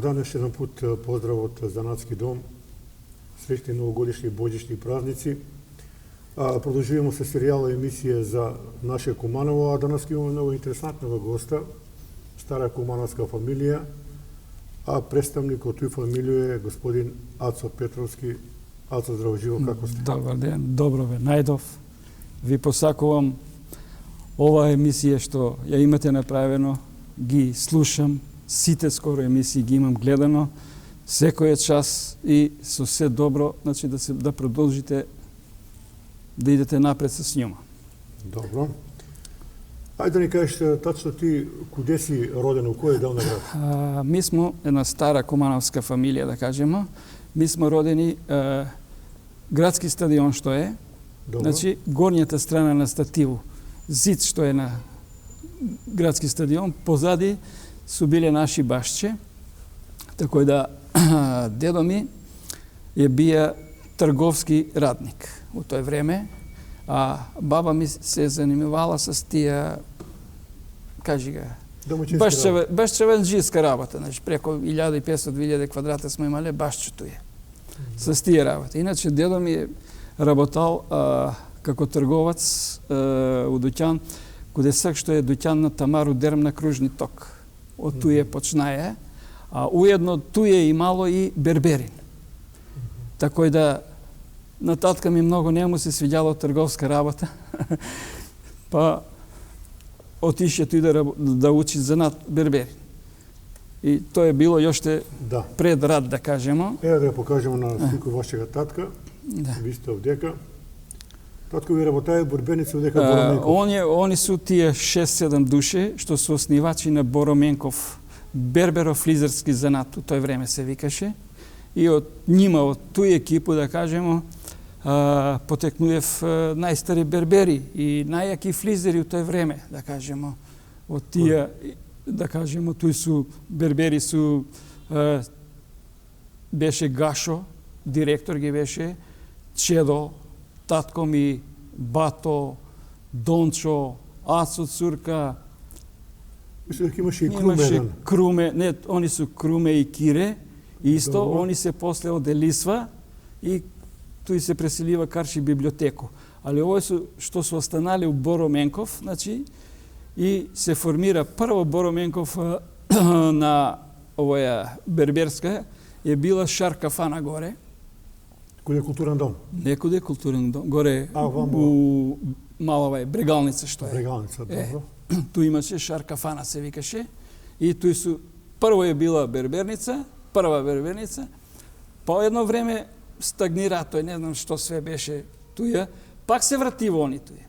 dan još jedan put pozdrav od Zanatski dom. Srećni novogodišnji božićni praznici. Продолжуваме со серијала емисија за наше Куманово, а данас имаме много интересантного госта, стара кумановска фамилија, а представник од тој фамилија е господин Ацо Петровски. Ацо, здраво живо, како сте? Добар ден, добро ве најдов. Ви посакувам ова емисија што ја имате направено, ги слушам, сите скоро емисии ги имам гледано, секој час и со се добро, значи да продолжите да идете напред с njima. Добро. Ајде да ни кажеш тачно ти куде си роден, у кој дел на град? Ми смо една стара кумановска фамилија, да кажемо. Ми смо родени градски стадион што е. Добро. Значи горњата страна на стативу, зид што е на градски стадион, позади су биле наши башче. Тако да дедо ми е бија трговски радник у тој време, а баба ми се занимавала с тие, кажи га, баш чевенџиска работа, значи преко 1500-2000 квадрата сме имале баш туе. С тие работи. Иначе дедо ми работал како трговац у дуќан, каде сак што е дуќан на Тамару Дерм на кружни ток. Од туе почнае, а уедно туе имало и берберин. Тако да на татка ми многу не му се свиѓало трговска работа, па отише тој да учи занат бербери. И тоа е било јоште пред рад, да кажемо. Ева да ја покажемо на слику вашега татка. Ви сте овдека. Татко ви работае борбеници овдека Бороменков. Они су тие 6-7 души што су основачи на Бороменков берберо-флизерски занат, у тој време се викаше. И од нима, од тој екипу, да кажемо, потекнуев најстари бербери и најаки флизери у тој време, да кажемо. Од тие, да кажемо, тој су бербери су беше Гашо, директор ги беше, Чедо, татко ми, Бато, Дончо, Ацо Цурка. Мислам дека имаше и Круме. Круме, не, они су Круме и Кире. Исто, они се после оделисва и тој се преселива Карши библиотеку. Али овој што су останали у Бороменков, значи, и се формира прво Бороменков на овоја берберска, е била Шаркафана горе. Куде е културен дом? Не куде е културен дом, горе у мала Брегалница што е. Брегалница, добро. Тој имаше Шаркафана се викаше и тој су прво е била берберница, прва берберница, по едно време стагнира тој, не знам што све беше туја, пак се вратива они туја.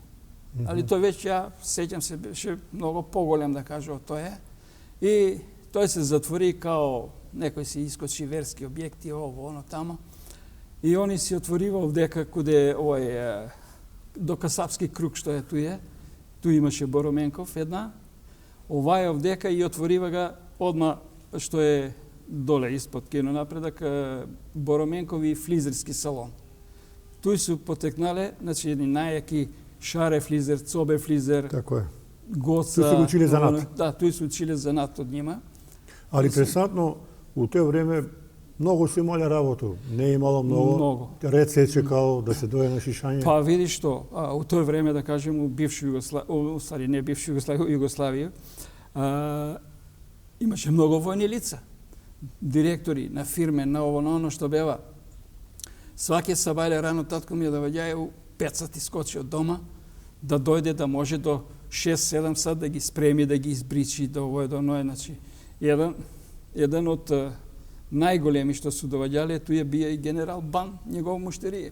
Али тој веќе, ја сеќам се, беше многу поголем, да кажа, од тој. И тој се затвори као некој си искочи верски објекти, ово, оно, тамо. И они си отворива овдека куде овој до Касапски круг што е туја. Туј имаше Бороменков една. Овај овдека и отворива га одма што е доле испод Кино напредак, Бороменкови флизерски салон. Тој су потекнале, значи едни најаки Шаре флизер, Цобе флизер, Тако е. Гоца. Тој су училе занат. Да, тој су училе занат од нима. Али интересантно, у тој време многу се имале работу. Не имало многу. Ред се чекало да се дојде на шишање. Па види што, у тој време, да кажем, у бившу Југославија, не бившу Југославија, имаше многу војни лица. Директори на фирме, на ово, на оно што бева. Сваке сабајле рано татко ми да ваѓаја у 5 сати скочи од дома, да дојде да може до 6-7 сат да ги спреми, да ги избричи, до ово до оное. Значи, еден од најголеми што су доваѓале, тој бија и генерал Бан, негов муштерија.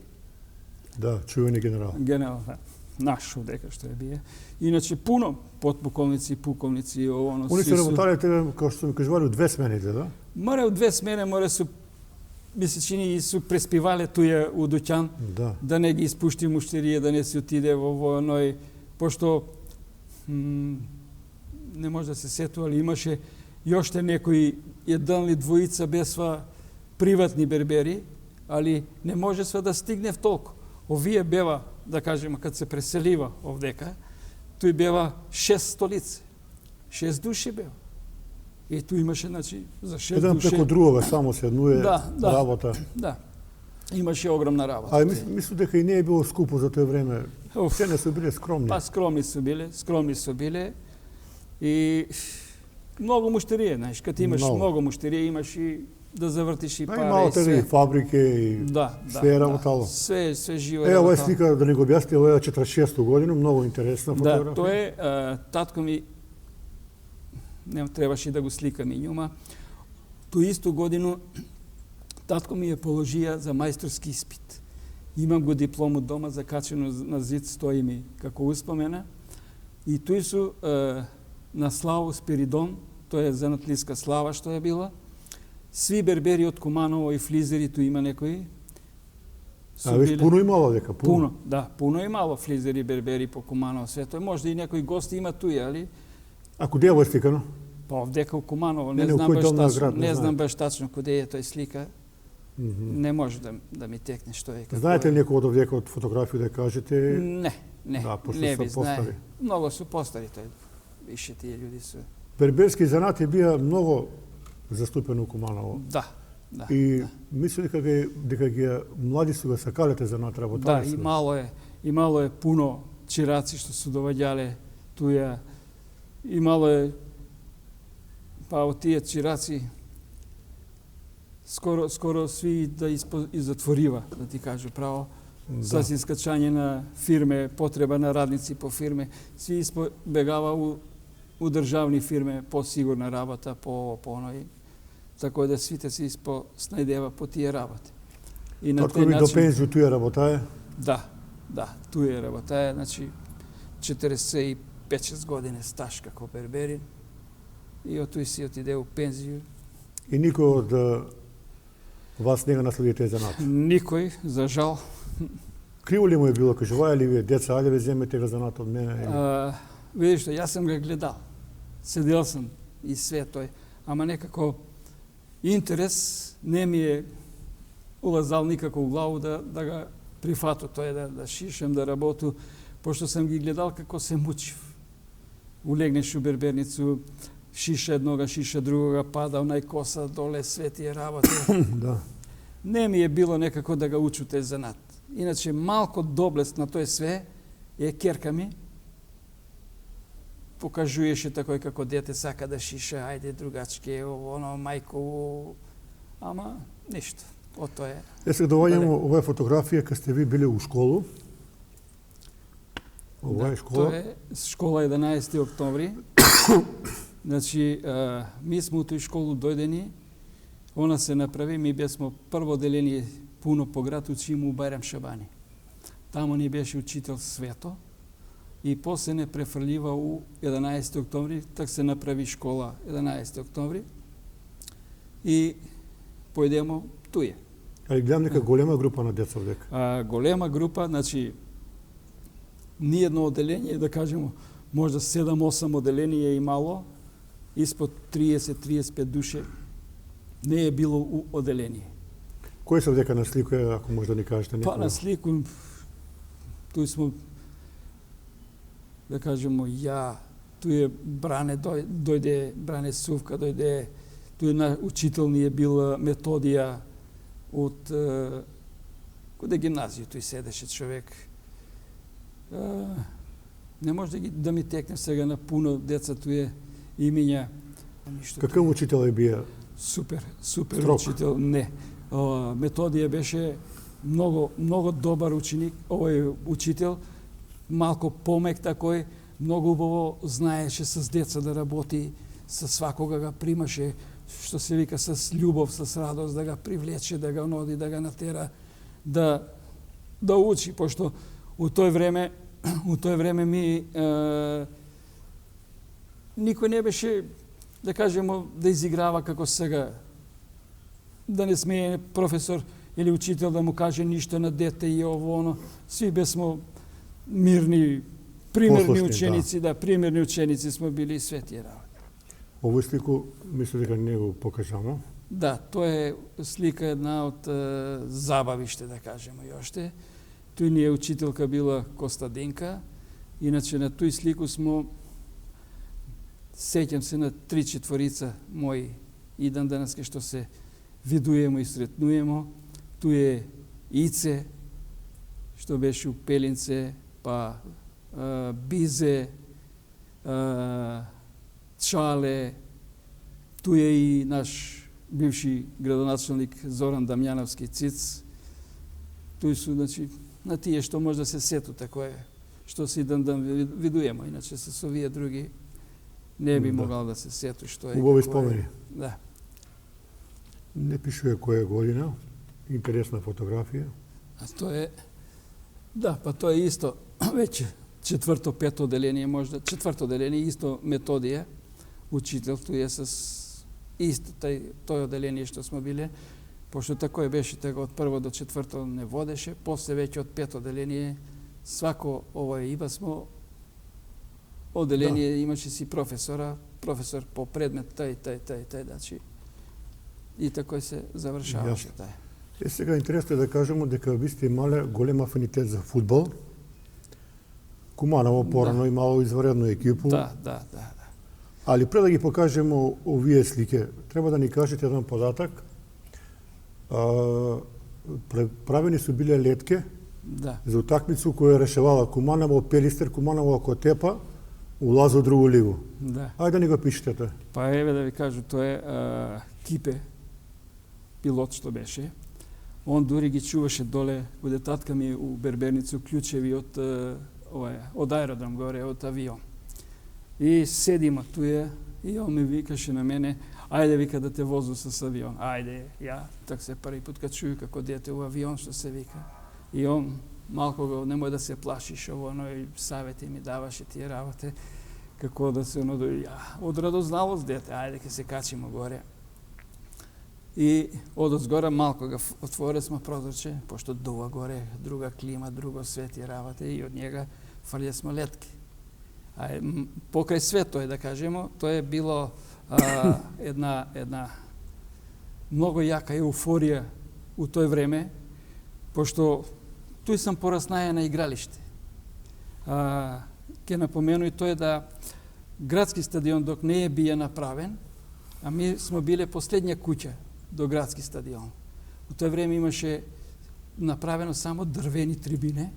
Да, чувени генерал. Генерал, да. Наш овдека што е бија. Иначе пуно подполковници, пуковници, оно. Они се работале, како што ми кажувале, у 2 смените, да? Море у 2 смени, море су, ми се чини, и су преспивале туја у дуќан, да не ги испушти муштерија, да не се отиде во оној, пошто не може да се сетува, али имаше јоште некои еден или двојица бесва приватни бербери, али не може све да стигне в толку. Овие бева, да кажеме, кад се преселива овдека, тој бева 6 столици. 6 души бева. И ту имаше, значи, за 6 Еден души. преко другога само седнуе Да, да. работа. Да. Имаше огромна работа. А мислам дека и не е било скупо за тоа време. Уф. Се не се биле скромни. Па скромни су биле. И многу муштерije, знаеш, кад имаш многу муштерije, имаш и да завртиш и Па пари имало и тега и све. фабрике и Да, све е работало. Све живо Ова е работало. слика, да ни го објасните, ова е 46-ту годину, многу интересна фотографија. Да, тоа е татко ми, не требаше да го сликам и њума, ту исту годину татко ми ја положија за мајсторски испит. Имам го диплому дома закачено на зид, стои ми како успомена. И тој су на Славо Спиридон, тоа е занатлиска слава што е била. Сви бербери од Куманово и флизери, ту има некои. А виж, пуно имало дека, Пуно, да, пуно имало флизери, бербери по Куманово, све тоа. Може и некои гости има туи, али Ако де е сликано? па овдека у Куманово, Не, не у знам кој баш дел на тачно, град, не не знам. знам баш тачно каде е тој слика. Не може да ми текне што е. Знаете ли некој од овдека од фотографија да кажете? Не, Да, пошто не се би знае. постари. Многу су постари тој. Више тие луѓе су. Берберски занати бија многу заступени у Куманово. Да, да. И мислам дека ги млади су го сакалете занат Да, работали су. имало е пуно чираци што су доваѓале туја. Имало е па од тие чираци скоро сви да изотворива, да ти кажу право. С искачање на фирме, потреба на радници по фирме, сви бегава у државни фирме, по-сигурна работа, по оној. Така да свите се снајдева по тие работи. И на Татко ми до пензију туја работае? Да, туја работае, значи 45-6 години стаж како берберин. И од тој си отиде у пензију. И никој од вас не го наследи тези занат? Никој, за жал. Криво ли му е било, кажуваја ли вие, деца, ајде ве земете го занат од мене? Видиш што, јас сам го гледал. Седел сам и све тој. Ама некако интерес не ми е улазал никако у главу да го прифату тој, да шишем, да работу, пошто сам ги гледал како се мучив. Улегнеш у берберницу, шиша еднога, шиша другога, пада онај коса доле, све тие работи. Да. Не ми е било некако да го учу тези занат. Иначе малко доблест на тој све е керка ми. Покажуеше такој како дете сака да шиша, ајде другачке, оно мајко, ама ништо. Од тоа е. Сега доваѓаме оваа фотографија кога сте ви биле у школу. Ова е школа. Тоа е школа 11 октомври. Значи, ми сме у тој школу дојдени, она се направи, ми бесмо прво деление пуно по град, учимо у Бајрам Шабани. Тамо ни беше учител Свето и после не префрлива у 11 октомври, так се направи школа 11 октомври и појдемо туе. Али гледам нека голема група на деца овдека. Голема група, значи, ниедно оделение, да кажемо, можда 7-8 оделение имало, испод 30-35 души не е било у оделение. Кој се овдека на слика, ако може да ни кажете некој? Па на слику, туј смо, да кажемо, туј е Бране, дојде Бране Сувка, дојде, туј на учител ни е бил Методија од каде гимназија, тој седеше човек. Не може да ми текне сега на пуно деца, туј е имиња. Какъв учител е бија? Супер Строг. учител, не. Методија беше многу добар ученик, овој учител, малку помек такој, многу убаво знаеше с деца да работи, со свакога ga примаше, што се вика, с љубов, с радост, да ga привлече, да ga оноди, да ga натера, да учи, пошто у тој време ми никој не беше, да кажемо, да изиграва како сега, да не смее професор или учител да му каже ништо на дете и ово, оно. Сви бесмо мирни, примерни Послушни, ученици, да, примерни ученици сме били и све тие работи. Овој слику, мислам дека не го покажамо. Да, тоа е слика една од забавиште, да кажемо, и оште. Тој ни е учителка била Костадинка, иначе на тој слику смо Сеќам се на 3-4 мои и дан денеска што се видуемо и сретнуемо. Ту е Ице, што беше у Пелинце, па Бизе, Чале, ту е и наш бивши градоначелник Зоран Дамјановски Циц. Туј су, значи, на тие што може да се сету, тако е, што си дан видуемо, иначе со овие други не би могал да се сету што е. Убави спомени. Да. Не пишува која година. Интересна фотографија. А тоа е, да, па тоа е исто веќе 4-5 оделение, можда 4 оделение, исто Методија, учител, тој е с исто тој оделение што сме биле, пошто тако е беше тега од 1 до 4 не водеше, после веќе од 5 оделение свако има смо оделение, имаше си професор по предмет тај, значи и тако се завршаваше тај. Сега интересно е да кажеме дека ви сте имале голем афинитет за фудбал. Куманово порано имало изваредно екипу. Да. Али пред да ги покажеме овие слики, треба да ни кажете еден податак. Правени су биле летки за утакмицу која решавала Куманово Пелистер, Куманово Котепа, улаз во другу лигу. Да. Ајде да ни го пишете тоа. Па еве да ви кажу, тоа е Кипе, пилот што беше. Он дури ги чуваше доле, каде татка ми у Берберницу клучеви од аеродром горе, од авион. И седима туја и он ми викаше на мене, ајде вика да те возу с авион. Ајде, ја так се први пат кад чуј како дете у авион што се вика. И он малко го немој да се плашиш, и савети ми даваше тие работи, како да се од радознавост дете, ајде ке се качимо горе. И одозгора малко го отворе сме прозорче, пошто дува горе, друга клима, друго свет и работи, и од njega фрле сме летки. Покрај свето е, да кажемо, тоа е било една многу јака еуфорија у тој време, пошто тој сам пораснае на игралиште. Ке напомену и тој да градски стадион док не е бија направен, а ми сме биле последња куќа до градски стадион. У тој време имаше направено само дрвени трибине,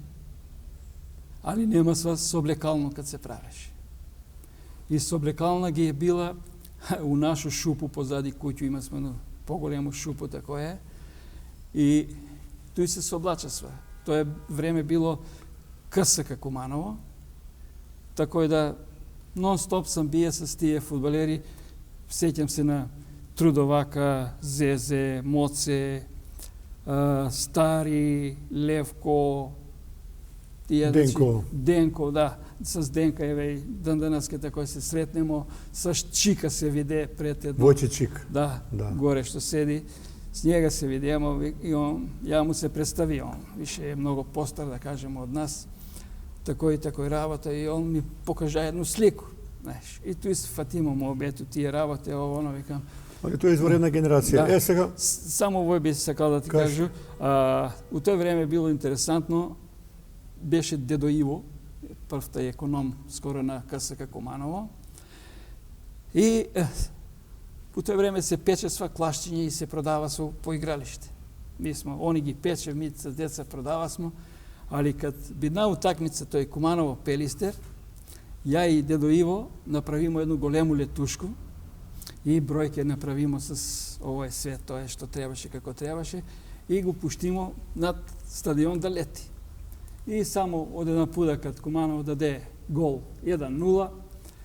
али нема соблекално кад се правеше. И соблекална ги е била у нашу шупу позади куќу, има сме поголемо шупу, тако е. И тој се соблачасва. Тоа време било КСК Куманово, тако е да нон-стоп сам бија с тие фудбалери, сеќам се на Трудовака, Зезе, Моце, Стари, Левко, Денко, да, с Денка еве дан денеска тако се сретнемо, с Чика се виде пред едно. Војче Чик. Да, горе што седи. С njega се видимо и ја му се представи, он више е многу постар, да кажемо, од нас. Такој работа и он ми покажа едну слику, знаеш. И тој се фатимо му обету тие работи, викам. Али тоа е изваредна генерација. Да. Сега само овој би сакал да ти кажу. У тој време било интересантно, беше дедо Иво, првта економ скоро на КСК Куманово. И у тој време се печесва клашчиње и се продава по игралиште. Они ги пече, ми с деца продава смо, али кад бидна утакмица тој Куманово Пелистер, ја и дедо Иво направимо едно големо летушко и бројке направимо с овој свет, тоа што требаше како требаше и го пуштимо над стадион да лети. И само од една пуда кад Куманово даде гол 1-0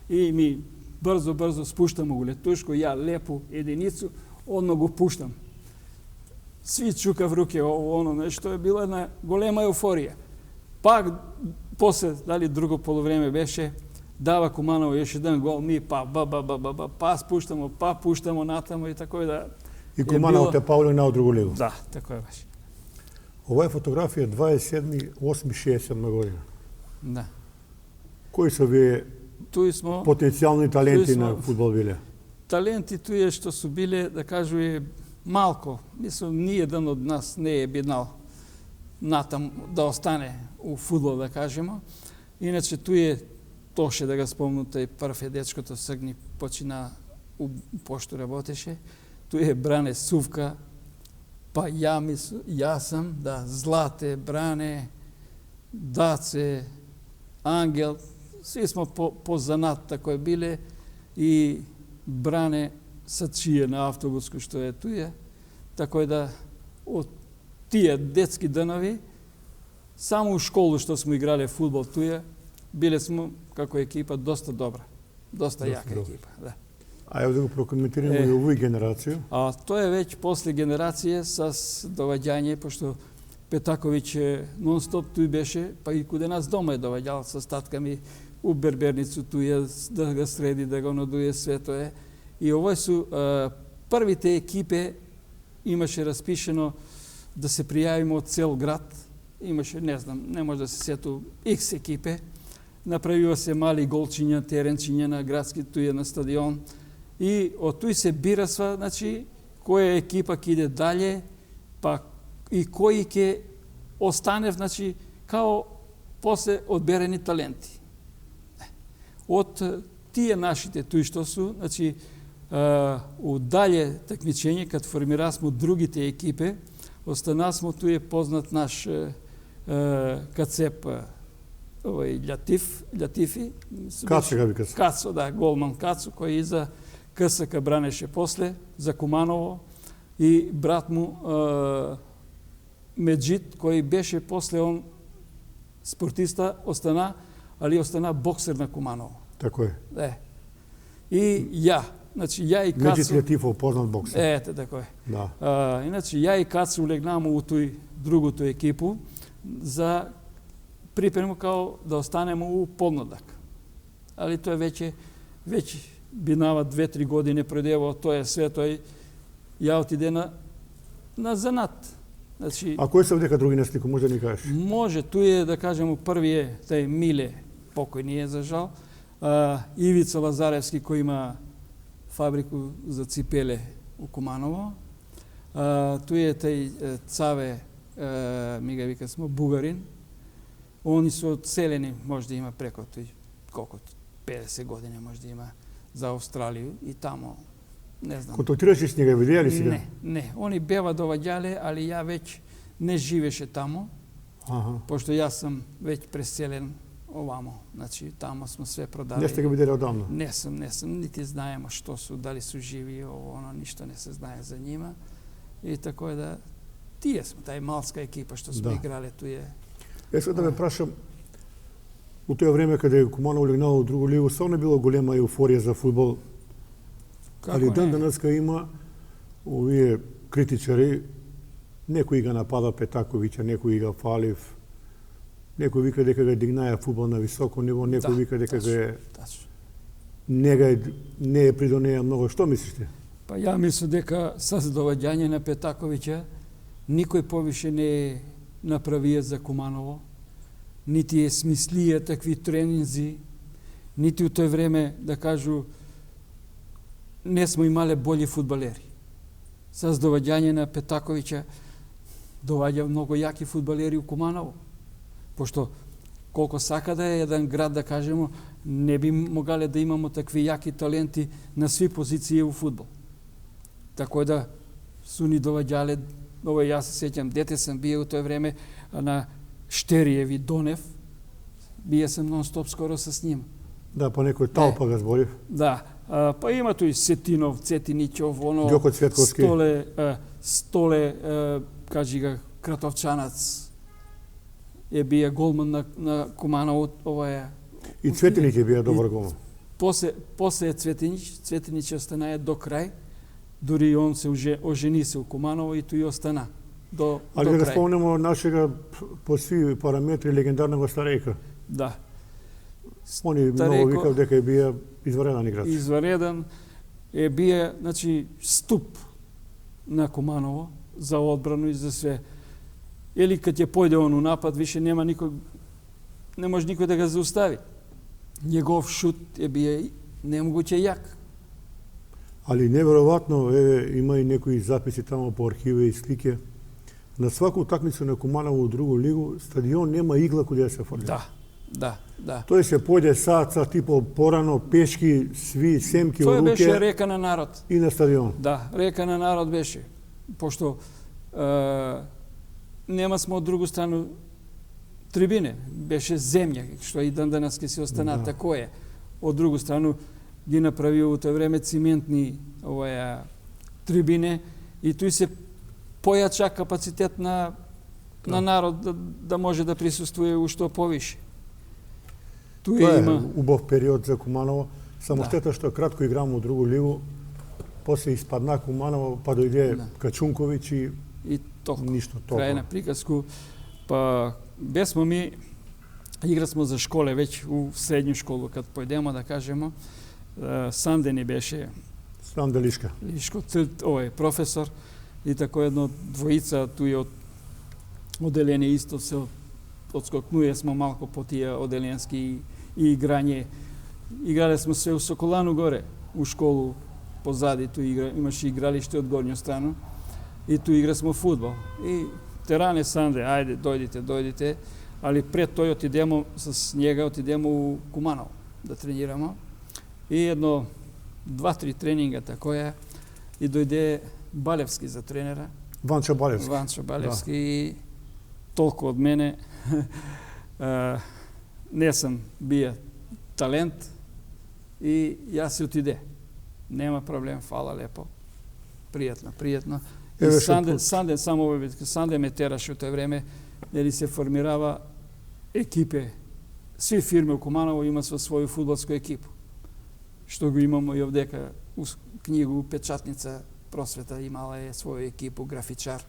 и ми брзо спуштамо го летушко, ја лепу единицу, одно го пуштам. Сви чукав руке, нешто е била една голема еуфорија. Пак, после, дали друго полувреме беше, дава Куманово еш еден гол, ми па спуштамо, па пуштамо натамо и тако да... И Куманово те паули на другу лигу. Да, тако е беше. Ова е фотографија 27.8.67 година. Да. Кои се вие потенцијални таленти на фудбал биле? Таленти туе што су биле, да кажу, малко. Мислам, ниједен од нас не е биднал натам да остане у фудбал, да кажемо. Иначе туе тоше да го спомнам, тој прв е дечкото Сргни почина пошто работеше. Тој е Бране Сувка, па ја сам, да, Злате, Бране, Даце, Ангел, сви смо по занат тако биле и Бране Сачие на автобуско што е туја. Така да од тие детски данови само у школу што смо играле фудбал туја, биле смо како екипа доста добра. Доста јака екипа, да. А ја да го прокоментираме и овој генерација. А тоа е веќе после генерација с доваѓање, пошто Петаковиќ нон-стоп туј беше, па и куде нас дома е доваѓал со татка ми у берберницу туја да го среди, да го надуе све тоа. И овој су првите екипи, имаше распишено да се пријавиме од цел град. Имаше, не знам, не може да се сету X екипе. Направива се мали голчиња, теренчиња на градски туја на стадион. И од тој се бира сва, значи, која екипа ќе иде дале, па и кои ќе остане, значи, као после одберени таленти. Од тие нашите тој што су, значи, у дале такмичење, кад формирасмо другите екипе, останасмо тој е познат наш Кацеп, овој Љатифи. Кацо га вика се. Кацо, да, голман Кацо, кој и за КСК бранеше после, за Куманово, и брат му Меджид, кој беше после он спортиста, остана, али остана боксер на Куманово. Тако е. Да. И ја, значи ја и Кацо... Меджид Љатифов, познат боксер. Ете, тако е. Да. Иначе ја и Кацо улегнамо у тој другото екипу за припрему као да останемо у подмладак. Али тоа веќе бинава 2-3 години предево, тоа е све, тој ја отиде на занат. Значи, А кој се дека други наслику, може да ни кажеш? може, тој е, да кажемо, првиот, тај Миле, покојни е за жал, Ивица Лазаревски, кој има фабрику за ципеле у Куманово, тој е тај Цаве, ми ga вика смо, бугарин. Они се одселени, може да има преко тој, колко, 50 години може да има за Австралију и тамо, не знам. Контактираш с njega, видеа ли сега? Не, они бева доваѓале, али ја веќе не живеше тамо, пошто јас сам веќе преселен овамо. Значи, тамо сме све продали. Не сте го видели одамна? Не сам, нити знаемо што су, дали су живи, оно, ништо не се знае за нима. И тако е да, тие сме, тај малска екипа што сме играле, туе. Сега да ме прашам, у тоа време каде Куманово легнало у другу лигу, стварно било голема еуфорија за фудбал. Али ден денеска има овие критичари, некои га напада Петаковиќа, некои га фалив, некои вика дека га дигнаја фудбал на високо ниво, некои вика дека га не е придонеја многу. Што мислите? Па ја мислам дека со доваѓање на Петаковиќа никој повише не направија за Куманово, нити е смислија такви тренинзи, нити у тој време, да кажу, не смо имале бољи фудбалери. Со доваѓање на Петаковиќа доваѓа многу јаки фудбалери у Куманово. Пошто колку сака да е еден град, да кажемо, не би могале да имамо такви јаки таленти на сви позиции у фудбал. Тако да су ни доваѓале, јас се сеќам, дете сам бие у тој време на Штериев и Донев, бие сам нон-стоп скоро с ним. Да, по некој талпа га зборив. Да, па има тој Сетинов, Цетиничов, оно, Ѓоко Цветковски. Столе, кажи га, Кратовчанац, е бие голман на Куманово, ова е. И Цветинич е бие добар голман. После е Цветинич остана до крај, дури он се ожени се у Куманово и тој остана до крај. Али да спомнемо нашега по сви параметри легендарного Старејка. Да. Они многу викав дека е бие извареден играч. Извареден е бие, значи, ступ на Куманово за одбрану и за све. Или кад ќе појде он у напад, више нема никој, не може никој да го заустави. Негов шут е бие немогуќе јак. Али неверојатно, има и некои записи тамо по архиви и слики. На сваку утакмица на Куманово у другу лигу, стадион нема игла која да се фрли. Да. Да. Тој се појде сат типо порано, пешки, сви, семки во Тоа беше руке река на народ. и на стадион. Да, река на народ беше. Пошто нема сме од другу страну трибине, беше земја, што и данас ќе се останат, Да. тако е. Од другу страну ги направи во тоа време циментни трибине и тој се појача капацитет на народ да може да присуствува уште повише. Тоа е има убав период за Куманово, само Да. штета што кратко играм у другу лигу, после испадна Куманово, па дојде Да. Качунковиќ и толку. ништо Крај толку. на приказку, па бесмо ми играсмо за школе веќе у средњу школу, кад појдемо да кажемо, Санде ни беше Сам Делишка. Лишко професор и тако едно двојица туи од оделение исто се одскокнуе смо малку по тие оделенски и играње. Играле сме се у Соколану горе, у школу позади, ту имаше игралиште од горњу страну и ту играсме фудбал. И теране Санде, ајде, дојдите, али пред тој отидемо с njega отидемо у Куманово да тренирамо. И едно 2-3 тренинга тако е и дојде Балевски за тренера. Ванчо Балевски. Ванчо Балевски и толку од мене не сум бија талент и јас се отиде. Нема проблем, фала лепо. Пријатно. И Санде само Санде ме тераше у тој време, нели се формирава екипе. Сви фирми у Куманово има своју фудбалску екипу. Што го имамо и овдека у книгу Печатница просвета имала е своја екипу, графичар.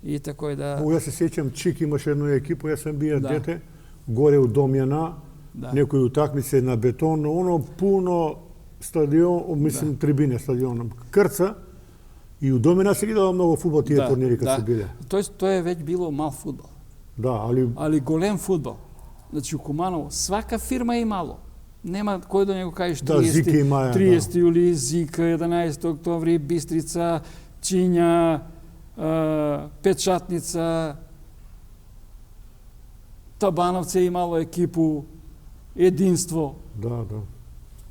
И тако е да... Јас се сеќам, Чик имаше една екипа, јас сам бија Да. дете, горе у Домјана, Да. некои утакмици на бетон, оно пуно стадион, мислам трибине стадион, крца, и у Домјана се гледава многу фудбал тие Да, турнири кад да. се биле. Тоа е веќе било мал фудбал. Да, Али голем фудбал. Значи у Куманово свака фирма имало. Нема кој да не го кажеш Да, Зика имаја, 30 јули, Зика, 11 октомври, Бистрица, Чинја, Печатница, Табановце имало екипу, Единство. Да.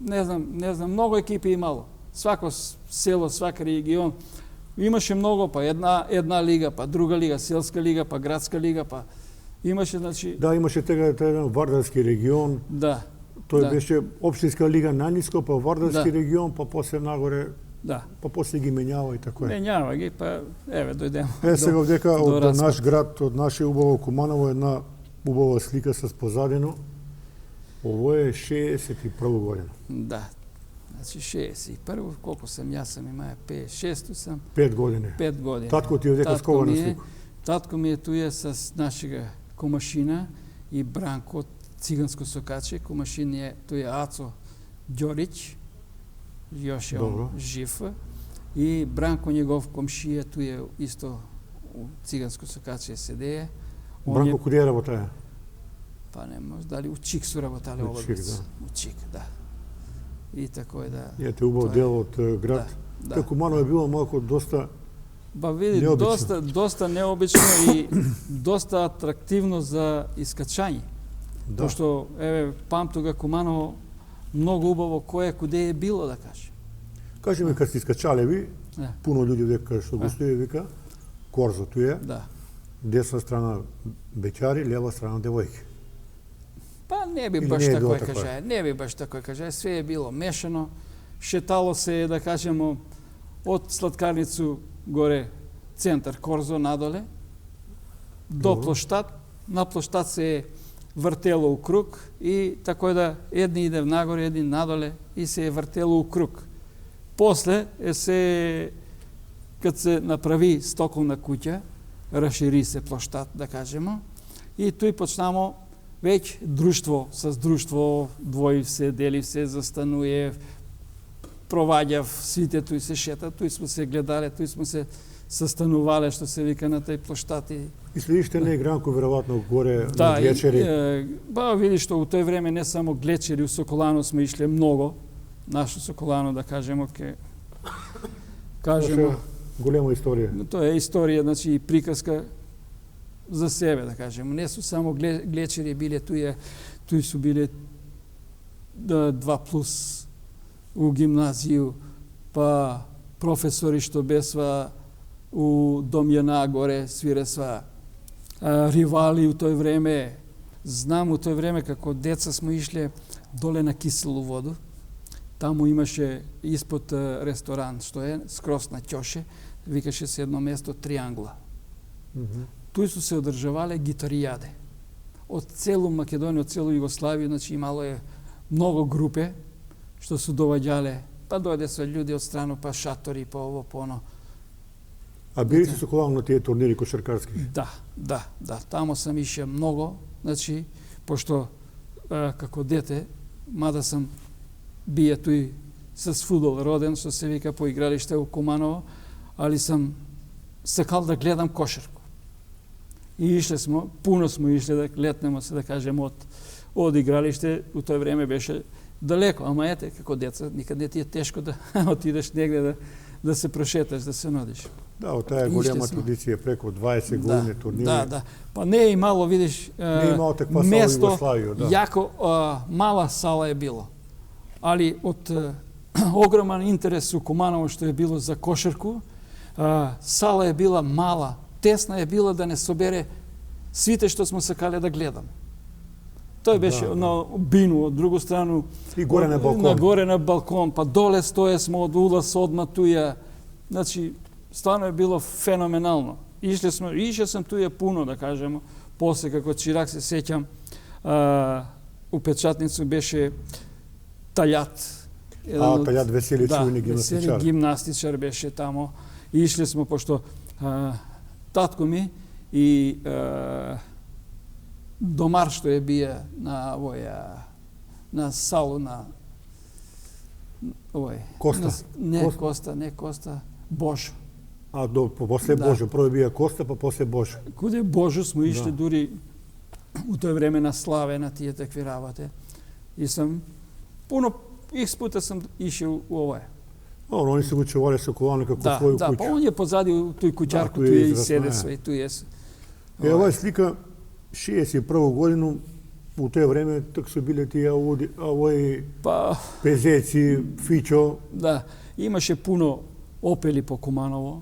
Не знам, многу екипи имало. Свако село, свака регион. Имаше многу, па една лига, па друга лига, селска лига, па градска лига, па имаше, значи... Да, имаше тега еден Вардарски регион, Да. тој беше општинска лига најниско, па Вардарски Да. регион, па после нагоре, Да. па после ги менјава и тако е. Менјава ги, па еве дојдемо. Сега овдека до од распад. наш град, од наше убаво Куманово, една убава слика со позадино. Ово е 61 година. Да. Значи 61, колку сам јас сам имаја 5-6 сам, 5 години. 5 години. Татко ти овдека скога на слику. Татко ми е туја с нашега комашина и Бранко циганско сокаче, комашин е туја Ацо Ѓорич, још е Добро. он жив, и Бранко негов комшија туја исто у циганско сокаче седее. Бранко куде работае? Па не може, дали у Чик су работале У оба Чик, двајца. да. У Чик, да. И тако е да... Ете убав Тоа е. дел од град. Да. Та Куманово е било малку доста Ба види, необично. доста необично и доста атрактивно за искачање. да. Пошто, еве, памтуга Куманово многу убаво кој куде е било, да каже. Кажи ми, кад си искачале ви, Да. пуно луѓе дека што го стои вика, корзо туе, Да. десна страна беќари, лева страна девојки. Па не би Или баш не е тако било е така? кажае. Не би баш тако е кажае. Све е било мешано. Шетало се, да кажемо, од Сладкарницу горе, центар Корзо надоле, до Добро. плоштад. На плоштад се е вртело у круг и тако е да едни иде нагоре, едни надоле и се е вртело у круг. После кад се направи стоколна куќа, расшири се плоштад, да кажемо, и тој почнамо веќе друштво, с друштво, двоив се, делив се, застануе, проваѓав, сите тој се шета, тој сме се гледале, тој сме се sastanувале, што се вика на тај площад. И следиште не игранко веројатно горе Да, на Глечери. Ба види што у тој време не само Глечери, у Соколано сме ишле многу. Нашо Соколано, да кажемо, Тоа голема историја. Тоа е историја, значи и приказка за себе, да кажемо. Не су само Глечери биле туја. Туи су биле 2+ у гимназију, па професори што бесва у Дом Јана горе свиресва, ривали у тој време. Знам у тој време како деца смо ишле доле на Киселу воду. Таму имаше испод ресторан што е скрос на ќоше, викаше се едно место Триангла. Туи су се одржавале гитаријаде. Од целу Македонија, од целу Југославија, значи имало е многу групе што су доваѓале, па дојде се луѓе од страно, па шатори, па ово, па оно. А били се сокувал на тие турнири кошаркарски? Да. Тамо сам ише многу, значи, пошто како дете, мада сам бие туи с фудбал роден, што се вика по игралиште у Куманово, али сам сакал да гледам кошарку. И ишле смо, пуно смо ишле да летнемо се, да кажем, од игралиште, у тој време беше далеко, ама ете, како деца, никад не ти е тешко да отидеш негде да се прошеташ, да се нодиш. Да, од таа голема традиција, преку 20 години турнири. Да. Па не е имало, видиш, не е имало таква сала место, Југославија, да. јако мала сала е било. Али од огромен интерес у Куманово што е било за кошарку, сала е била мала, тесна е била да не собере свите што смо сакале да гледам. Тој беше на бину, од другу страну, и горе на балкон. Горе на балкон, па доле стое смо од улаз одма туја. Значи, стварно е било феноменално. Ише сам туја пуно, да кажемо, после како чирак се сеќам, у печатницу беше Таљат. Таљат Весели, чувени гимнастичар. Весели гимнастичар беше тамо. Ишле смо, пошто татко ми и домар што е бие на на салу на Коста. Не Коста, Божо. После Божо, прво бија Коста, па после Божо. Куде Божо смо ишле дури у тој време на славе на тие такви работи. И сам пуно пута сам ишел у овој. Они се го чувале сокувални како своју куќа. Да, па он е позади у тој куќарку, туј и седесва и туј е. Ова слика 61 годину, у тоа време так се биле тие овој Пезеци, Фичо. Да, имаше пуно Опели по Куманово,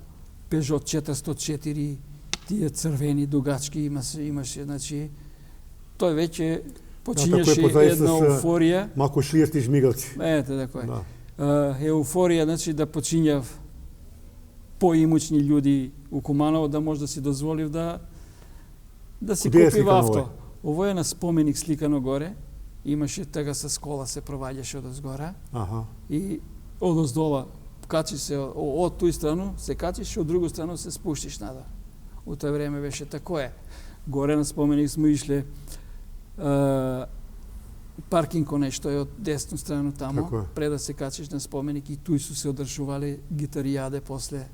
Пежот 404, тие црвени дугачки имаше, значи тој веќе почињаше една еуфорија. Мако шијасти жмигавци. Ете, така е. Еуфорија, значи да почињав поимучни луѓи у Куманово, да може да си дозволив да си купи авто. Ово е на споменик сликано горе. Имаше тега со скола се проваѓаше од озгора. И од оздола качи се од тој страну, се качиш, од друга страну се спуштиш надолу. У тој време беше такое. Горе на споменик смо ишле паркинг нешто е од десна страна тамо, пред да се качиш на споменик, и туј су се одржувале гитаријаде после.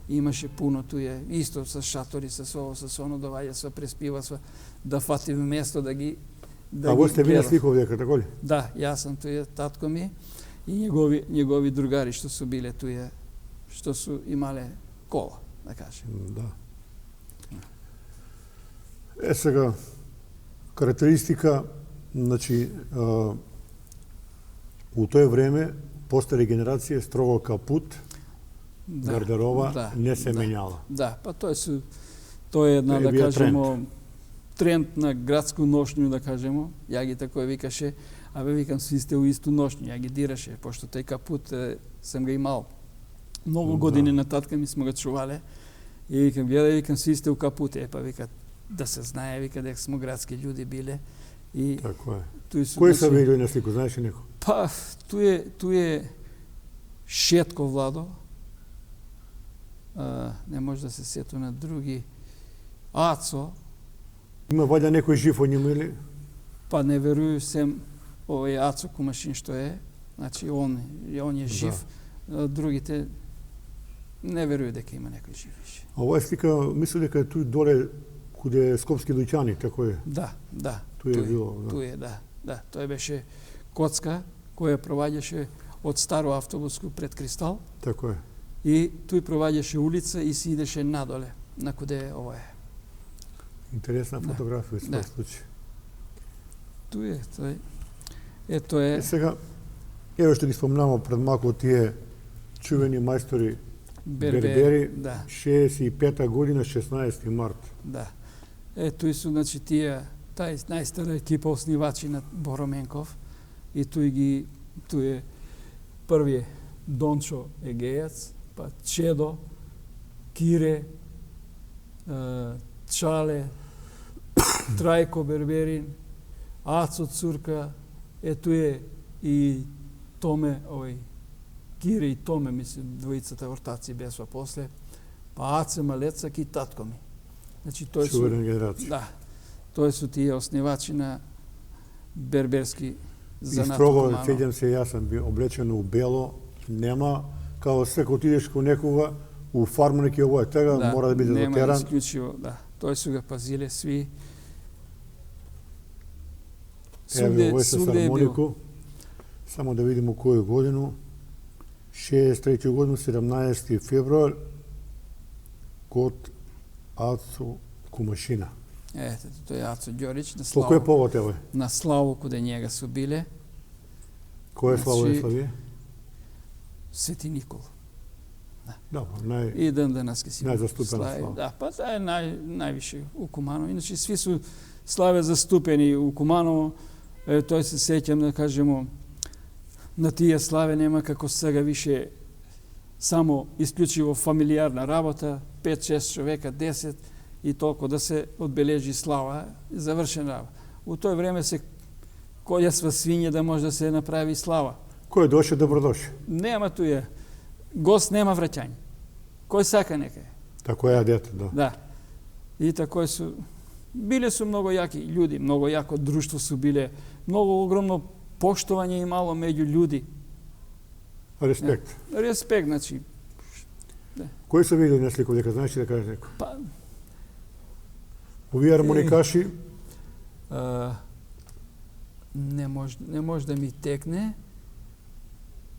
Имаше пуно туе, исто со шатори, со ово, со оно, доваѓа се, преспива се, да фати место да ги А во сте вие сликов дека, така ли? Да, јас сум туе, татко ми и негови другари што су биле туе, што су имале кола, да кажем. Да. Сега, карактеристика, значи, у тој време постари генерација строго капут, гардерова не се менјала. Да, па тоа е една, да кажемо, тренд на градску ношњу, да кажемо. Ја ги тако викаше, викам, сви сте у исту ношњу, ја ги дираше, пошто тој капут сам го имал. Многу години на татка ми смо го чувале. И викам, гледај, викам, сви сте у капут. Па вика, да се знае, вика, дека смо градски луѓе биле. Тако е. Кои се видели на слику, знаеш ли некој? Па, туј е Шетко Владо. Не може да се сету на други. Ацо. Има ваѓа некој жив во ним или? Па не верую сем овој Ацо Кумашин што е. Значи он е жив. Другите не верую дека има некој жив више. А оваа слика мисли дека е туј доле куде Скопски дуќани, тако е? Да. Тој е било, да. Тој е, да. Тој беше коцка која проваѓаше од старо автобуско пред Кристал. Тако е. И тој проваѓаше улица и си идеше надоле, на куде ова е. Интересна фотографија во секој случај. Tu je, to je. И сега, ево што ги спомнавам пред малку тие чувени мајстори Бербери, да. 65-та година, 16 март. Да. Тој су, значи, тие, тај најстара екипа основачи на Бороменков и тој е првиот Дончо Егејац, па Чедо, Кире, Чале, Трајко Берберин, Ацо Цурка, тој е и Томе, Кире и Томе, мислам, двојцата ортаци бесва после, па Аце Малецак и татко ми. Значи, тој су... Чувена генерација. Да. Тој су тие основачи на берберски занат. И строго, сеќам се, јас сам бил облечен у бело, нема, као се отидеш ко некога, у фарманик ово е тега, да, мора да биде дотеран. Нема исклучиво, да. Тој су го пазиле сви. Еве, ово е со свуде е било. хармонику. Само да видимо која годину. 63 годину, 17 февруар, код Ацо Кумашина. Ете, тој е Ацо Ѓорич на По кој Славу. повод еве? На Славу, каде njega су биле. Кој е Славо Значи, и Славија? Свети Никола. Да, нај... И ден денес си Најзаступена слави. слава. Да, па тоа е највише у Куманово. Иначе сви су славе заступени у Куманово. Тој се сеќам, да кажемо, на тие славе нема како сега више само исклучиво фамилиарна работа, 5-6 човека, 10 и толку да се одбележи слава, завршена работа. У тој време се колјасва свиње да може да се направи слава. Кој доше, добродоше. Нема туја. Гост нема враќање. Кој сака нека е. Тако е дете, да. Да. И тако су... Биле су многу јаки људи, многу јако друштво су биле, многу огромно поштовање имало меѓу људи. Респект. Респект, значи. Кој се видел на слика, дека знаеш ли да кажеш некој? Па, Овие армоникаши, не може да ми текне.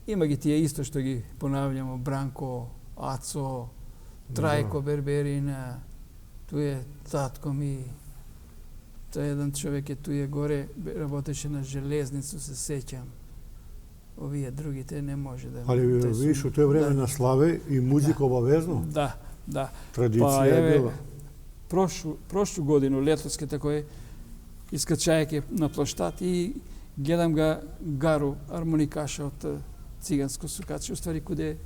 Има ги тие исто што ги понављамо, Бранко, Ацо, Трајко Берберин, туј е татко ми. Тој еден човек е туј горе, работеше на железницу, се сеќам. Овие другите не може да... али видиш, у тој време да. на славе и музика обавезно. Да, да. Традиција е била. Прошлу годину, летоска такој, искачајќи на площад и гледам га Гару, армоникаша од циганско сукаче, уствари куде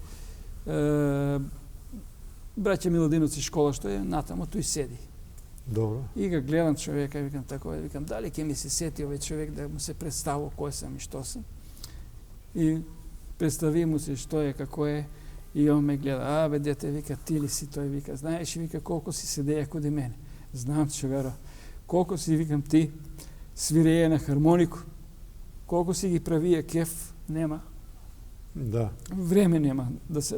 браќа Милодиновци школа што е, натамо тој седи. Добро. И ga гледам човека, викам тако, викам дали ќе ми се сети овој човек да му се представува кој сам и што сам. И представи му се што е, како е, и он ме гледа, бе дете, вика, ти ли си тој, вика, знаеш, вика, колку си седеја коде мене. Знам, чугаро, колку си, викам, ти свиреја на хармонику, колку си ги правија кеф, нема. Да. Време нема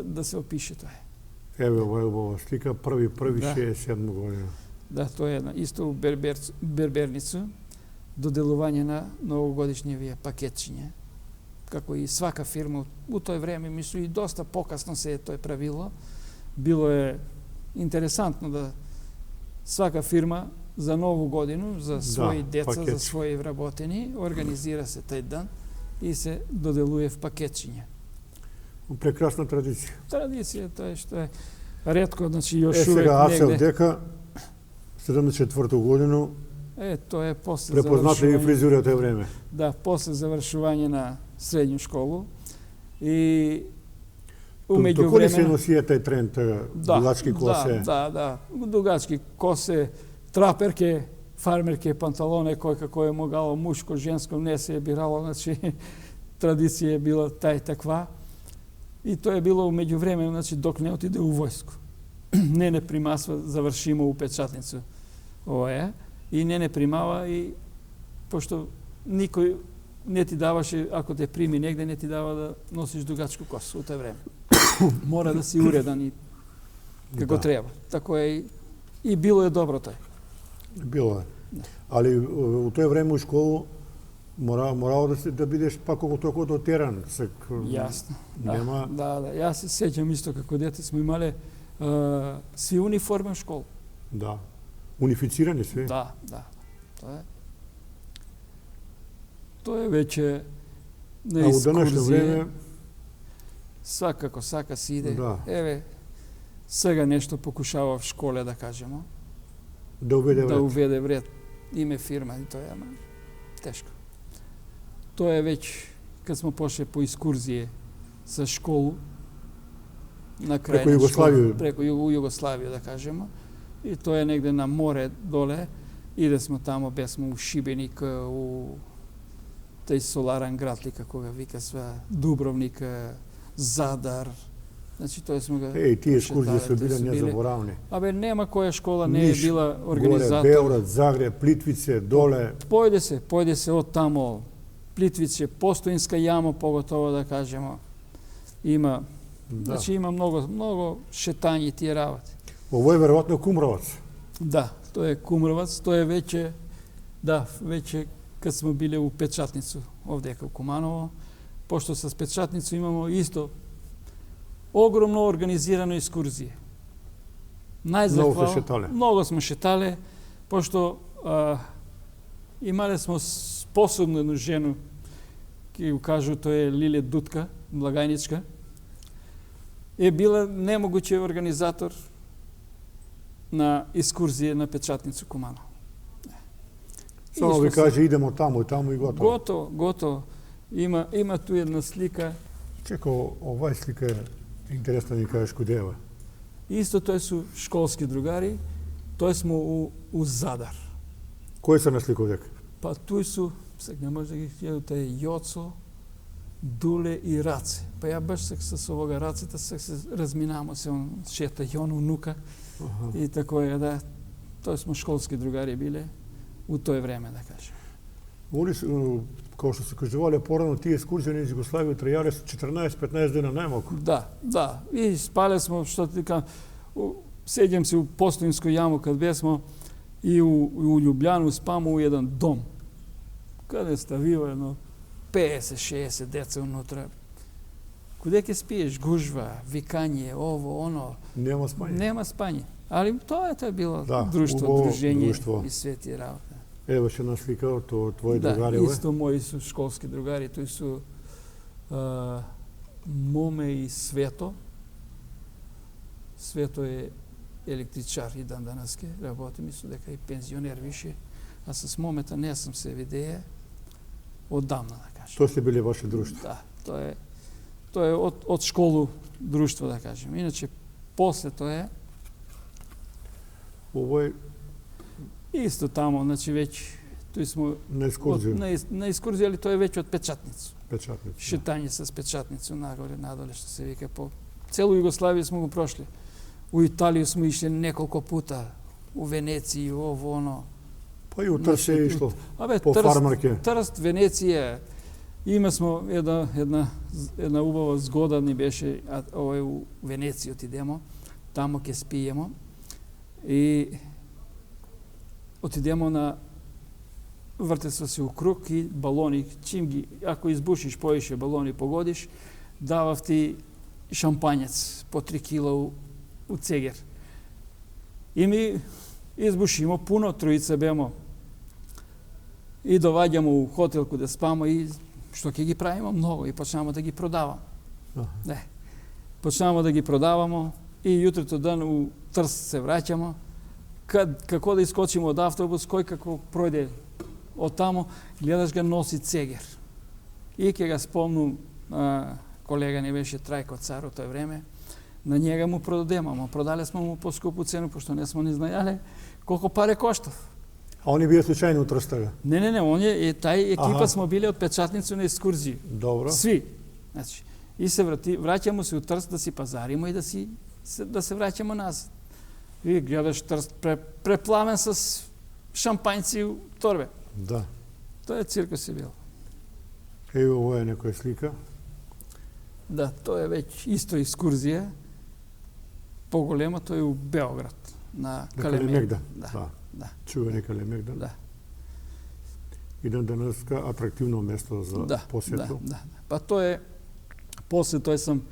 да се опише тоа. Еве ова е убава слика, први Да. 67 година. Да, тоа е една исто у Берберницу, доделување на новогодишнивија пакетчиња. Како и свака фирма у тој време, мислу и доста покасно се е тој правило. Било е интересантно да свака фирма за нову годину, за своји деца, пакет. за своји вработени, организира се тај дан и се доделува в пакетчиња. Прекрасна традиција. Традиција, тоа е што е ретко, значи још Е, увек сега Асел негде. дека 74 годину Тоа е после препознатливи завршување. фризури од тој време. Да, после завршување на средњу школу и умеѓу Току ли се време носија тај тренд, дугачки косе? Да, дугачки косе, траперке, фармерке, панталоне, кој како е могало мушко, женско, не се е бирало, значи традиција е била тај таква. И тоа е било умеѓу време, значи док не отиде у војско. Не примасва, завршимо у печатницу ова и не примава и пошто никој не ти даваше, ако те прими негде, не ти дава да носиш дугачку косу у тој време. Мора да си уредан и како Да. треба. Тако е и било е добро тој. Било е. Али у тој време у школу морало да бидеш пак колку толку дотеран. Јасно. Нема... Да. Јас се сеќам исто како дете сме имале сви униформи у школу. Да. Унифицирани све. Да. Тоа е. тоа е веќе на А у данашно искурзија. време, Свакако сака си иде. Да. Еве, сега нешто покушава в школе, да кажемо, да уведе да вред. уведе вред. Име фирма и тоа е, ама тешко. Тоа е веќе кад смо пошли по искурзија со школу на крај Преку на Југославија. школа, преку Југославија, да кажемо. И тоа е негде на море доле. Иде смо тамо, бесмо у Шибеник, у тај соларен град ли како ga вика све, Дубровник, Задар. Значи тоа сме го Тие екскурзии се прошетале, биле незаборавни. Абе нема која школа не е Ниш, била Горе, организатор. Белград, Загреб, Плитвице, доле. Појде се од тамо Плитвице, Постоинска јама поготово да кажемо. Има Да. значи има многу шетањи тие работи. Ово е веројатно Кумровац. Да, тоа е Кумровац, тоа е веќе веќе кад смо биле у Печатницу, овдека у Куманово, пошто со Печатницу имамо исто огромно организирано искурзија. Многу се шетале. Многу сме шетале, пошто имале смо способна едну жену, ќе го кажу, тоа е Лиле Дутка, благајничка, е била немогуче организатор на искурзија на Печатницу Куманово. Само ви каже идемо тамо и тамо и готово. Готово. Има ту една слика. Чеко, овај слика е интересно да ни кажеш куде е. Исто тоа су школски другари. Тоа смо у Задар. Кои се на слика овдека? Па туј су, сега не може да ги гледам, тоа е Јоцо, Дуле и Раце. Па ја баш сега со овога Рацета сега се разминавamo се, он шета и он унука. И тако е, да, тоа смо школски другари биле у тој време, да кажем. Они, како што се кажувале порано, тие екскурзии на Југославија трајале 14-15 дена најмалку. Да. И спале смо, што ти кажам, седјам се у Постоинско јамо кад бесмо и у Љубљану спамо у еден дом. Каде ставива едно 50-60 деца унутра. Куде ќе спиеш? Гужва, викање, ово, оно. Нема спање. Нема спање. Али тоа е било Да, друштво, убаво дружење друштво. и све тие работи. Ево ще една слика од твои Да, другари. исто мои су школски другари, тој су Моме и Свето. Свето е електричар и дан данаске, работи, мислам дека и пензионер више, а с Момета не сум се видее оддамна, да кажем. Тоа сте биле ваше друштво. Да, тоа е од школу друштво, да кажем. Иначе, после тоа е Ово е исто тамо, значи веќе тој смо на екскурзија. на екскурзија, али тоа е веќе од Печатницу. Печатница. Шетање с Печатницу нагоре, надоле, што се вика по целу Југославија смо го прошли. У Италија смо ишли неколку пута, у Венеција, ово, оно. Па и у Трст се ишло. Абе, По фармарке. Трст, Венеција, има смо една убава згода ни беше, овој у Венеција отидемо, тамо ќе спиемо и отидемо на вртество се у круг и балони, чим ги, ако избушиш поише балони погодиш, давав ти шампањец по 3 кила у цегер. И ми избушимо пуно, троица бемо. И доваѓамо у хотел куде спамо и што ќе ги правимо многу и почнемо да ги продаваме. Не. Почнемо да ги продавамо и јутрото ден у Трст се враќамо. Како да искочимо од автобус, кој како пројде од тамо, гледаш ga носи цегер. И ќе ga спомнум, колега не беше Трајко Цар од тој време, на njega му продадемо, ама продале смо му по скупу цену, пошто не смо ни знаеле колку паре коштав. А они бија случајно у Трстага? Не, он е тај екипа смо биле од Печатницу на екскурзија. Добро. Сви. Значи, и се враќамо се у Трст да си пазаримо и да се враќамо назад. И гледаш Трст препламен с шампањци у торбе. Да. Тоа е циркус е бил. Ево, ово е некоја слика. Да, тоа е веќе исто екскурзија. Поголема тоа е у Београд, на Калемегдан. Да. Чувени Калемегдан. Да. И денеска атрактивно место за посету. Да. Па тоа е, после тоа сам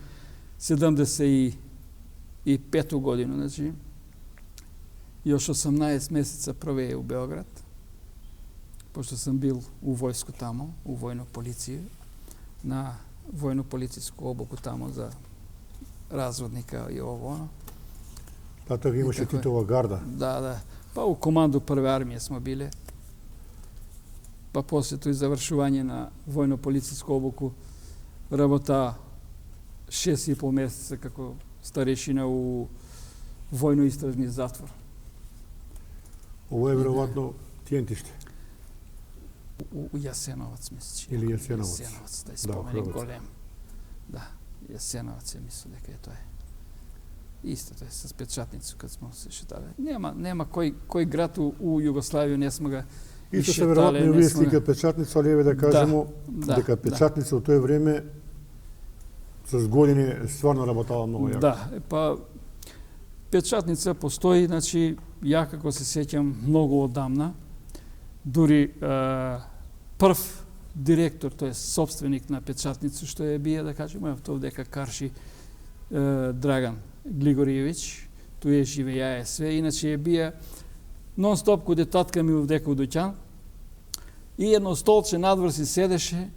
75 година, значи, још 18 месеца проведе у Београд. пошто сам бил у војско тамо, у војно полиција, на војно-полициску обуку тамо за разводника и ово. Па така имаше Титова гарда. Да. Па у команду прве армија смо биле. Па после тој завршување на војно-полициску обуку работа 6,5 месеца како старешина у војно-истражни затвор. Ово е веројатно Тиентиште. У Јасеновац, мислиш. Или Јасеновац. Јасеновац, да споменик голем. Да, Јасеновац е мисло дека е тоа. Исто тоа со печатница кога смо се шетале. Нема кој град у Југославија не смо га Исто се веројатно и вие слика печатница, ali еве да кажемо дека печатница во тоа време с години стварно работала многу јако. Да, па печатница постои, значи ја како се сеќам многу одамна, дури прв директор, тој собственик на печатница што е бие, да кажеме, тоа дека Карши Драган Глигориевич, тој живеја све, иначе е бие нон-стоп каде татка ми овдека у доќан, и едно столче надвор си седеше,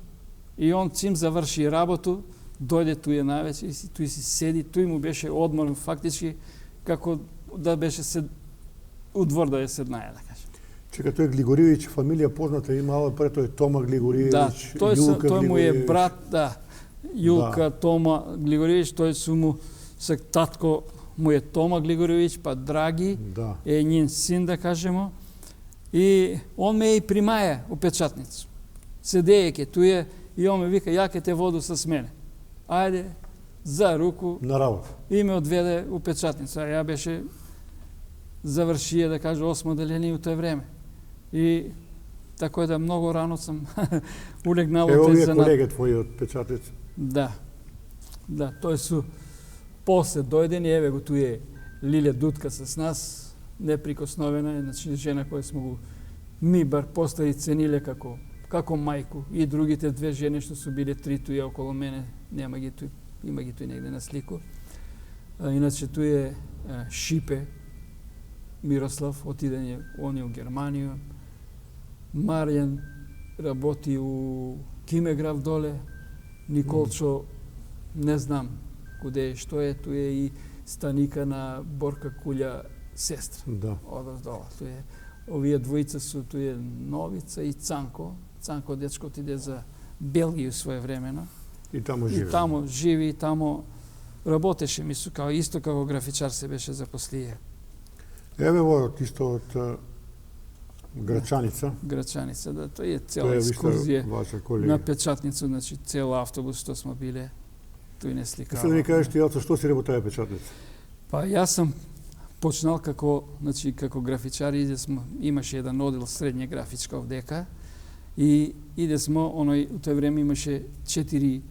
и он цим заврши работу, дојде туј навече и тој си седи, тој му беше одмор, фактички, како да беше у двор да ја седнаја, да кажем. Чека, тој Глигориевич, фамилија позната имала, пред тој Тома Глигориевич, да, Јулка тој му е Глигориевич. брат, да, Јулка, Тома Глигориевич, тој су му, се татко му е Тома Глигориевич, па Драги, Да. е нjen син, да кажемо, и он ме и примаја у печатницу. Седејќи туе, и он ме вика, ја ке те воду с мене. Ајде, за руку, На работа. и ме одведе у печатница. Ја беше завршија, да кажа, 8 оделение у тој време. И така да многу рано сам улегнал Ево тој вие занат. колеги твои од печатница. Да. Да, тој су после дојдени, еве го туе Лилја Дудка с нас, неприкосновена, значи жена која смо го ми бар постари цениле како мајку, и другите две жени што су биле три туја околу мене, нема ги туј, има ги туј негде на слику. Иначе туј е Шипе Мирослав, отиден он у Германија. Маријан работи у Кимеграв доле. Николчо, не знам куде е, што е, туј е и станика на Борка Кулја сестра. Да. Одоздола. Овие двојца су, тој е Новица и Цанко. Цанко дечко отиде за Белгија своевремено. И тамо живе. И тамо живи, и тамо работеше, мислу, исто како графичар се беше запослија. Еве во исто од Грачаница. Грачаница, да, тој е цела Тоа е екскурзија ваша колега. на печатница, значи цел автобус што смо биле, тој не сликава. Сега да ми кажеш ти, Јако, што си работеја печатница? Па јас сам почнал како графичар, имаше еден одел средње графичка овдека, и идесмо, у тој време имаше 4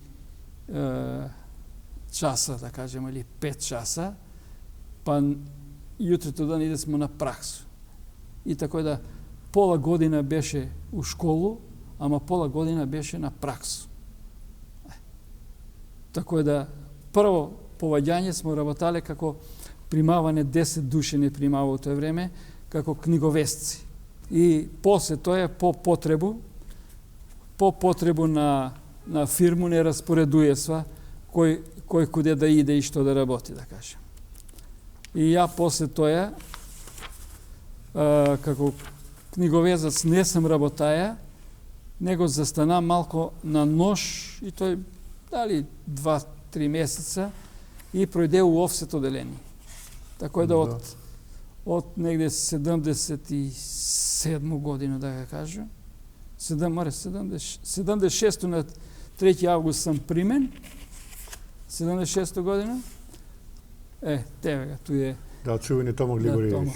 часа, да кажем, или 5 часа, па јутрото дан идесмо на праксу. И така да пола година беше у школу, ама пола година беше на праксу. Така да прво поваѓање смо работале како примаване 10 души не примава у тој време, како книговесци. И после тоа по потребу на фирму не распоредуе сва кој куде да иде и што да работи, да кажем. И ја после тоа како книговезац не сам работаја, него застана малку на нож, и тој дали 2-3 месеца, и пројде у офсет оделение. Така да од негде 77 година, да ја кажам, 76 на 3 август сам примен, 76 година, тебе га, тој е... Да, чувени Тома Глигориевич.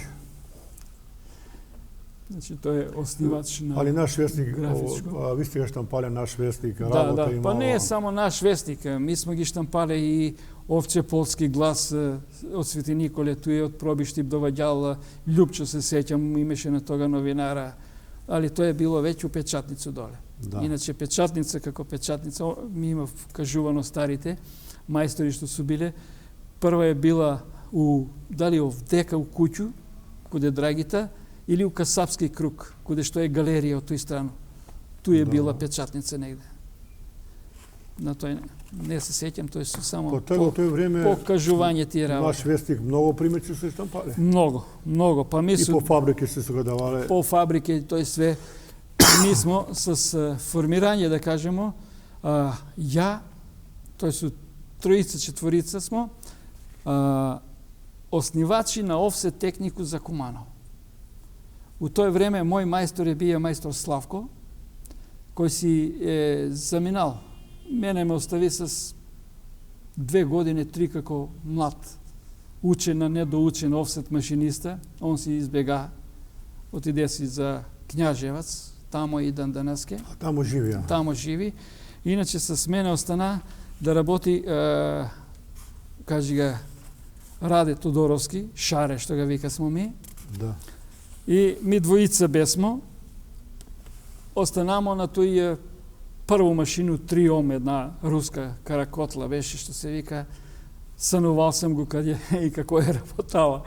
Значи, тој е основач на Али наш вестник, графичко. ви сте га штампале наш вестник, Да, работа да, имала. па не е само наш вестник, ми сме ги штампале и Овче Полски глас од Свети Николе, тој од Пробиштип доваѓал, Љупчо се сеќам, имаше на тога новинара, али тоа е било веќе у печатницу доле. Да. Иначе печатница како печатница, ми има кажувано старите мајстори што су биле, прва е била дали овдека у куќу, куде Драгита, или у Касапски круг, каде што е галерија од тој страну. Ту е била печатница негде. На тој не се сеќам, тој се само Во тој време покажување тие работи. Наш вестник многу примерци се штампале. Многу. Па ми И по фабрики се го давале. По фабрики, тој све. Ми смо с формирање, да кажемо, ја, тој су троица, четворица смо, основачи на офсет технику за Куманово. У тој време мој мајстор е бија мајстор Славко, кој си е заминал. Мене ме остави с 2 години, 3 како млад учен, а недоучен офсет машиниста. Он си избега, отиде си за Књажевац, тамо и дан денеске. А тамо живи, а? Тамо живи. Иначе с мене остана да работи, кажи га, Раде Тодоровски, Шаре, што га вика смо ми. Да. И ми двоица бесмо. Останамо на тој прву машину Триом, една руска каракотла беше, што се вика. Санувал сам го каде и како е работала,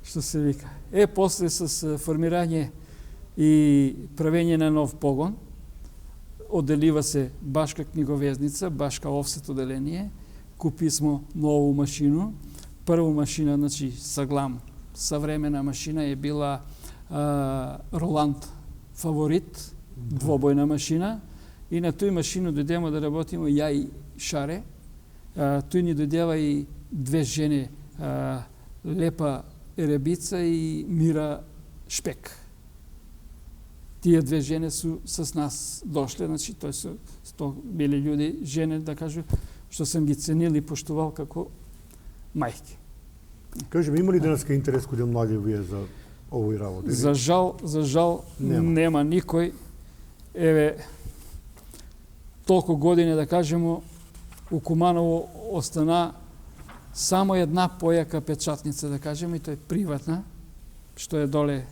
што се вика. После с формирање и правење на нов погон, оделива се Башка книговезница, Башка офсет оделение, купи смо нову машину. Прва машина, значи, Саглам, съвремена машина е била Роланд Фаворит, двобойна машина. И на тој машину дојдемо да работиме ја и Шаре. Тој ни дојдева и 2 жени, Лепа Еребица и Мира Шпек. Тие 2 жени су с нас дошле, значи тој су били луѓе, жени, да кажу, што сам ги ценил и поштувал како мајки. Кажи ми, има ли денеска интерес кај млади вие за овој работа? За жал нема никој. Еве, толку години, да кажемо, у Куманово остана само една појака печатница, да кажем, и тој приватна, што е доле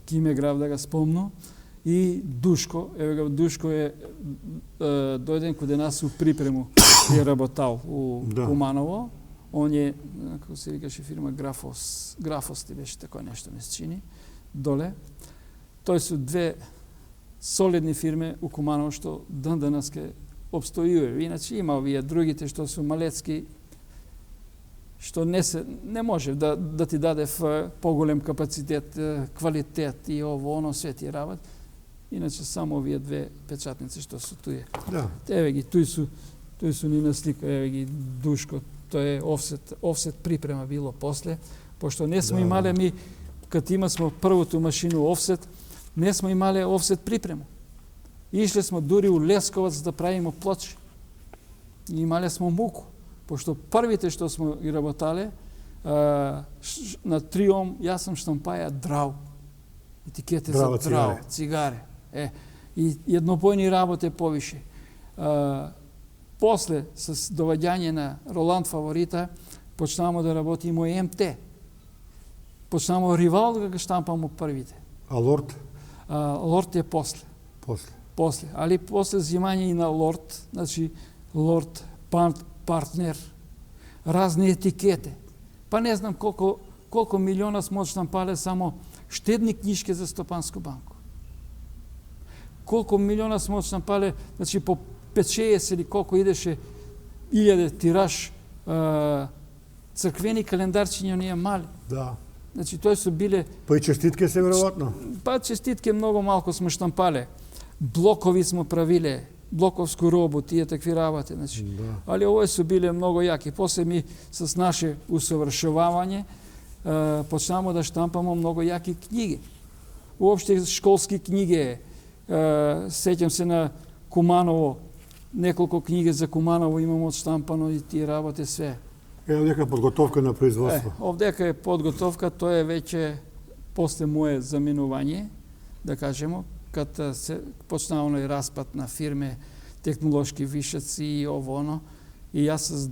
Кимеграв, да га спомну, и Душко. Еве га, Душко е дојден каде нас у припрему, е работал у Куманово. Он е, како се викаше фирма Графос ти беше тако нешто ми се чини, доле. Тој су 2 солидни фирме у Куманово што дан денеске обстојува. Иначе има овие другите што су малецки, што не може да ти даде поголем капацитет, квалитет и ово, оно, све тие работи. Иначе само овие 2 печатници што су туе. Да. Еве ги, тој су ни на слика, еве ги Душко. Тоа е офсет припрема било после, пошто не сме имале ми, кад има смо првото машину офсет, не сме имале офсет припрему. Ишле смо дури у Лесковац да правиме плочи. И имале смо муку, пошто првите што смо ги работале, на Триом, јас сам штампаја драу. Етикете за драу, цигаре. И еднобојни работе повише. После, с доваѓање на Роланд Фаворита, почнамо да работиме и МТ. Почнамо Ривал да го штампамо првите. А Лорд? Лорд е после. После. Али после взимање и на Лорд, значи Лорд, партнер, разни етикете. Па не знам колко милиона смо штампале само штедни книжки за Стопанску банку. Колко милиона смо штампале, значи по 5-6 или колко идеше 1000 тираж црквени календарчиња оние мали. Да. Значи тој су биле... Па и честитке се веројатно? Па честитке многу малку сме штампале. Блокови смо правиле, блоковску робу, тие такви работи. Значи. Да. Али овој су биле многу јаки. После ми с наше усовршавање почнамо да штампамо многу јаки книги. Уопште школски книги. Сеќам се на Куманово, неколку книги за Куманово имам одштампано и тие работи све. Овдека подготовка на производство. Овдека е подготовка, тоа е веќе после мое заминување, да кажемо, кад се почнало и распад на фирме, технолошки вишаци и ово оно. И јас с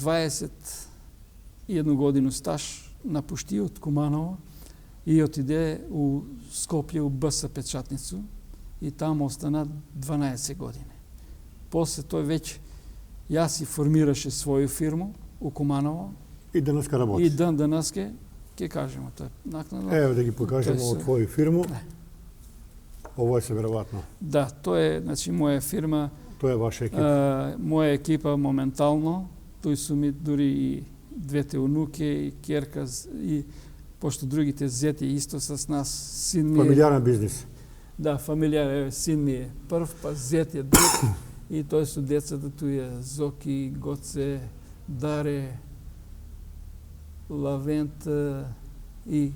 21 годину стаж напушти од Куманово и отиде у Скопје у БС печатницу и таму остана 12 години. После тој веќе јас си формираше своју фирму у Куманово. И денеска работи. И дан денеске, ќе кажеме тоа накнадно. Еве да ги покажеме од твоја фирму. Ovo je se verovatno. Да, тоа е, значи, моја фирма, Тоа е ваша екипа. моја екипа моментално, тој су ми дури и двете унуке и ќерка и пошто другите зети исто с нас, син ми е... Фамилијарен бизнис. Да, фамилијар, син ми е прв, па зет е друг, и тоа су децата, тој е Зоки, Гоце, Даре, Лавент и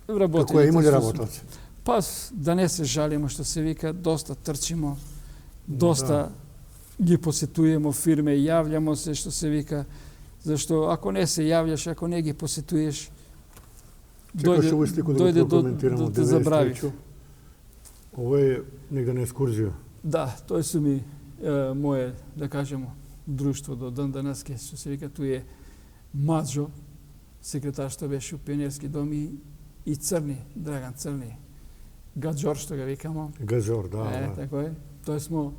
работелите. Како е, има ли су- работат? Па, да не се жалимо, што се вика, доста трчимо, доста ги посетуемо фирме, јављамо се, што се вика, зашто ако не се јавljаш, ако не ги посетуеш, Чекаш овој слику да дојде го прокоментирamo. да забрави. Ово е негде на екскурзија. Да, тој су ми моје, да кажемо, друштво до ден денеска, што се вика, тој е Маджо, секретар што беше у Пионерски дом и Црни, Драган Црни, Гаджор што ga викамо. Газор, да. Тако е. Тој смо,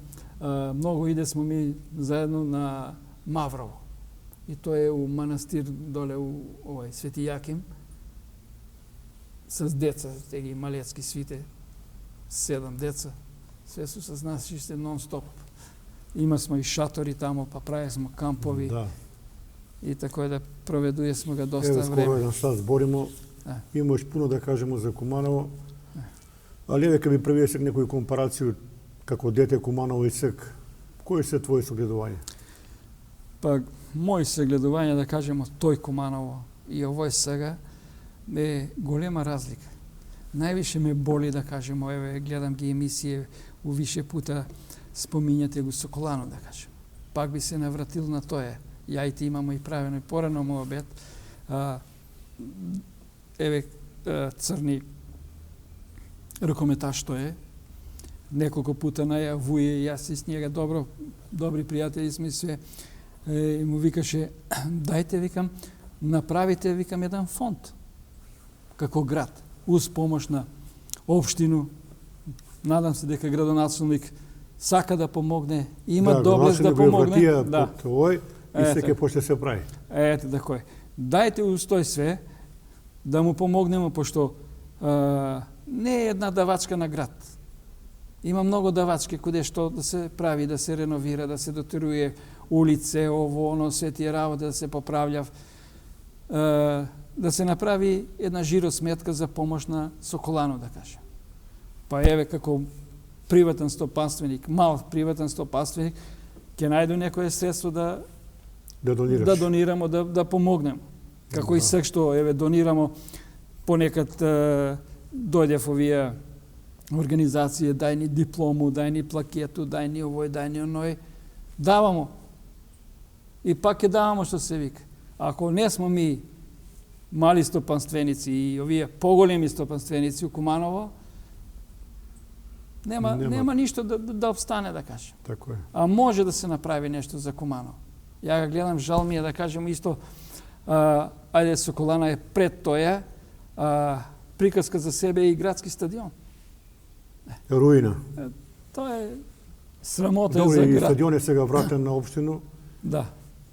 многу иде смо ми заедно на Маврово. И тоа е у манастир доле у овој Свети Јаким, с деца, теги малецки свите, 7 деца, све су с нас иште нон-стоп. Има смо и шатори тамо, па прави смо кампови Да. и тако е да проведуе смо ga доста Еве скоро време. еден сат зборимо. Да. Имаш пуно да кажемо за Куманово. Ali еве кога би правиеш некој компарација како дете Куманово и сек, кои се твои согледувања? Па, мој согледување, да кажемо, тој Куманово и овој сега, е голема разлика. Највише ме боли, да кажемо, еве, гледам ги емисија, у више пута спомињате го Соколано, да кажем. Пак би се навратил на тоа. Ја и ти имамо и правено и порано мој обед. Еве, Црни рукометаш што е, неколку пута најавуе, јас и с njega добри пријатели сме све, и му викаше, дајте, викам, направите, викам, еден фонд, како град, уз помош на општину. Надам се дека градоначелник сака да помогне, има доблест да помогне. Да, под овој и секој почне се прави. Ете, тако е. Дајте уз тој све да му помогнеме, пошто не е една давачка на град. Има многу давачки каде што да се прави, да се реновира, да се дотеруе улице, ово, оно, се тие работи да се поправљав. Да се направи една жиросметка за помош на Соколано, да кажем. Па еве како приватен стопанственик, мал приватен стопанственик, ќе најду некое средство да донирамо, да помогнемо. Како и сек што еве донирамо, понекад дојдев овие организација, дај ни диплому, дај ни плакету, дај ни овој, дај ни оној, давамо. И пак ќе давамо што се вика. Ако не смо ми мали стопанственици и овие поголеми стопанственици у Куманово, нема ништо да обстане, да кажем. Тако е. А може да се направи нешто за Куманово. Ја ga гледам, жал ми е да кажем исто, ајде Соколана е пред тоја, приказка за себе и градски стадион. Руина. Тоа е срамота Добре, за и град. стадион е сега вратен на општину. Да.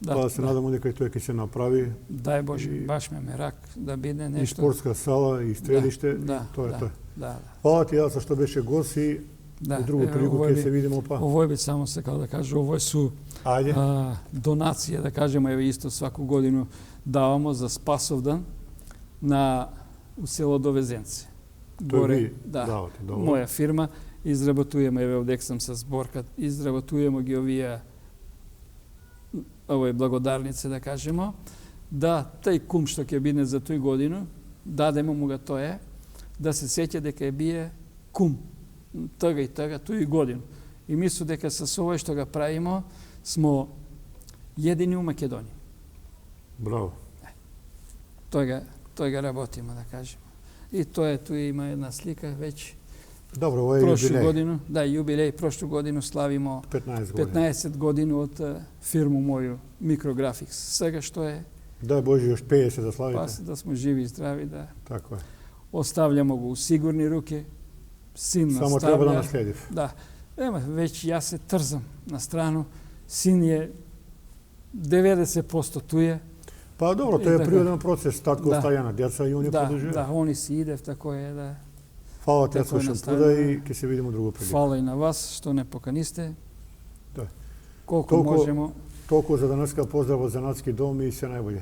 Па се надам дека тој ќе се направи. Дај Боже, баш ме мерак да биде И нешто. спортска сала, и стрелиште, Да, тоа е тоа. Да. Фала ти, јас што беше гост и друго прилику ќе се видиме па. Овој би само сакал да кажа, овој су донација, да кажеме, еве исто сваку годину давамо за Спасовдан у село Довезенце. Горе, давате, добро. Моја фирма, изработуваме, еве одек сам со зборка, изработуваме ги овој благодарнице, да кажемо, да тај кум што ќе биде за тој годину, дадеме му ga тоа, да се сеќа дека е бие кум, тага и тага, тој годину. И мислам дека со овој што го правимо, смо едини у Македонија. Браво. Тој го работиме, да кажем. И тоа има една слика веќе. Добро, ова е прошлу јубилеј. годину, да, јубилеј, прошлу годину славимо 15 години од фирму моју Микрографикс. Сега што е? Дај Боже још 50 да славите. Па да сме живи и здрави, да. Така е. Остављамо го у сигурни руки. Син наставља. Само треба да наследив. Да. Веќе јас се трзам на страну. Син е 90% туе. Па добро, тоа е природен процес, татко оставја на деца и они продолжуваат. Да, они си идев, тако е, да. Hvala te Tako je slušam nastavljeno. puta i ќе се видимо друго прилика. Hvala i na vas što ne pokaniste. Da. Koliko Toliko- možemo. Толку за денеска, поздрав од Занатски дом и се најболje.